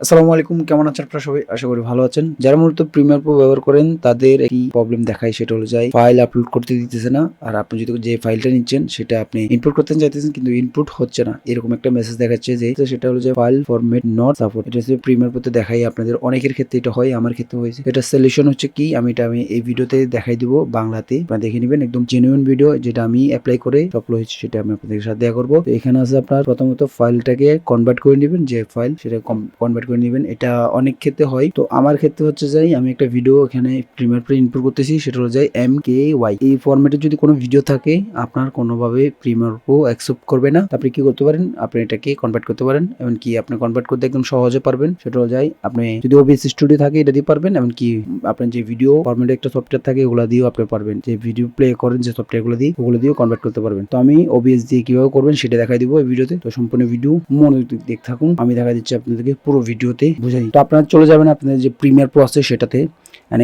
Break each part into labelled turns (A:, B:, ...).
A: আসসালামু আলাইকুম, কেমন আছেন আপনারা সবাই? আশা করি ভালো আছেন। যারা মূলত প্রিমিয়ার প্রো ব্যবহার করেন তাদের একটি প্রবলেম দেখায়, সেটা হলো যে ফাইল আপলোড করতে দিতেছে না। আর আপনি যদি যে ফাইলটা নিচ্ছেন সেটা আপনি ইনপুট করতে চাইতেছেন কিন্তু ইনপুট হচ্ছে না, এরকম একটা মেসেজ দেখাচ্ছে যে সেটা হলো যে ফাইল ফরম্যাট নট সাপোর্ট। এটা হচ্ছে প্রিমিয়ার প্রোতে দেখাই, আপনাদের অনেকের ক্ষেত্রে এটা হয়, আমার ক্ষেত্রে হয়েছে। এটা সলিউশন হচ্ছে কি, আমি এই ভিডিওতে দেখাই দিব বাংলাতে, আপনারা দেখে নেবেন। একদম জেনুইন ভিডিও, যেটা আমি অ্যাপ্লাই করে সফল হয়েছে সেটা আমি আপনাদের সাথে দেয়া করবো। এখানে আছে আপনার প্রথমত ফাইলটাকে কনভার্ট করে নেবেন, যে ফাইল সেটা কনভার্ট করে নেবেন। এটা অনেক ক্ষেত্রে হয়, তো আমার ক্ষেত্রে হচ্ছে যাই আমি একটা ভিডিও এখানে প্রিমিয়ার প্রো ইনপুট করতেছি, সেটা হলো যাই MKY। এই ফরম্যাটে যদি কোনো ভিডিও থাকে আপনার কোনোভাবে প্রিমিয়ার প্রো অ্যাকসেপ্ট করবে না। আপনি কি করতে পারেন, আপনি এটাকে কনভার্ট করতে পারেন। এমনকি আপনি কনভার্ট করতে একদম সহজে পারবেন। সেটা হলো যাই আপনি যদি OBS স্টুডিও থাকে এটা দিয়ে পারবেন, এমনকি আপনার যে ভিডিও ফরম্যাটে একটা সফটওয়্যার থাকে ওগুলা দিয়েও আপনি পারবেন। যে ভিডিও প্লে করেন যে সফটওয়্যারগুলো দিয়ে, ওগুলো দিয়েও কনভার্ট করতে পারবেন। তো আমি OBS দিয়ে কিভাবে করবেন সেটা দেখাই দিব এই ভিডিওতে। তো সম্পূর্ণ ভিডিও মনোযোগ দেখতে থাকুন, আমি দেখা দিচ্ছি আপনাদেরকে পুরো ভিডিওতে বুঝাই। তো আপনারা চলে যাবেন আপনাদের যে প্রিমিয়ার প্রো আছে সেটাতে,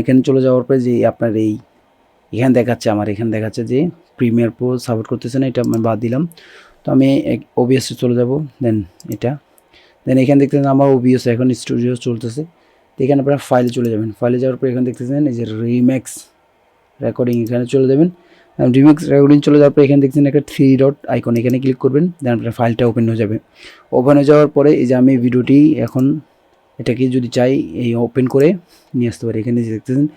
A: এখানে চলে যাওয়ার পরে যে আপনার এখানে দেখাচ্ছে, আমার এখানে দেখাচ্ছে যে প্রিমিয়ার প্রো সাপোর্ট করতেছে না, এটা আমি বাদ দিলাম। তো আমি OBS চলে যাব, দেন এখানে দেখতেছেন আমার OBS এখন স্টুডিও চলতেছে। তো এখানে আপনারা ফাইলে চলে যাবেন, ফাইলে যাওয়ার পর এখানে দেখতেছেন এই যে রিম্যাক্স রেকর্ডিং, এখানে চলে যাবেন। রিমিক্স রেকর্ডিং চলে যাওয়ার পর এখানে দেখছেন একটা 3 ডট আইকন, এখানে ক্লিক করবেন। দেন আপনার ফাইলটা ওপেন হয়ে যাবে। ওপেন হয়ে যাওয়ার পরে এই যে আমি ভিডিওটি এখন এটাকে যদি চাই এই ওপেন করে নিয়ে আসতে পারি। এখানে দেখতেছেন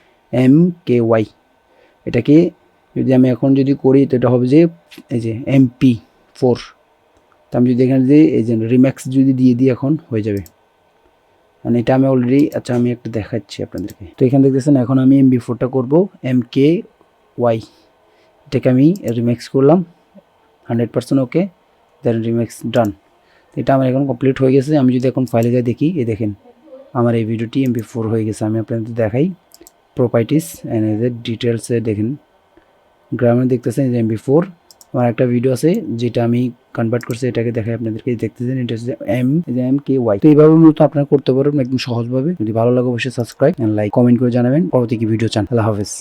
A: MKY, এটাকে যদি আমি এখন যদি করি তো এটা হবে যে এই যে MP4। তো আমি যদি এখানে যে এই যে রিম্যাক্স যদি দিয়ে দিই এখন হয়ে যাবে, মানে এটা আমি অলরেডি, আচ্ছা আমি একটু দেখাচ্ছি আপনাদেরকে। তো এখানে দেখতেছেন এখন আমি MP4টা করবো MKY, এটাকে আমি রিমিক্স করলাম 100% ওকে, দেন রিমিক্স ডান। এটা আমার এখন কমপ্লিট হয়ে গেছে। আমি যদি এখন ফাইলে যাই দেখি, এই দেখেন আমার এই ভিডিওটি MP4 হয়ে গেছে। আমি আপনাদের দেখাই প্রপার্টিস অ্যান্ড এদের ডিটেলসে দেখেন, গ্রামে দেখতেছেন যে MP4 আমার একটা ভিডিও আছে যেটা আমি কনভার্ট করছি, এটাকে দেখাই আপনাদেরকে। দেখতেছেন এটা হচ্ছে MKY। তো এইভাবে মূলত আপনারা করতে পারবেন একদম সহজভাবে। যদি ভালো লাগে অবশ্যই সাবস্ক্রাইব এন্ড লাইক কমেন্ট করে জানাবেন পরবর্তী কি ভিডিও চান। আল্লাহ হাফেজ।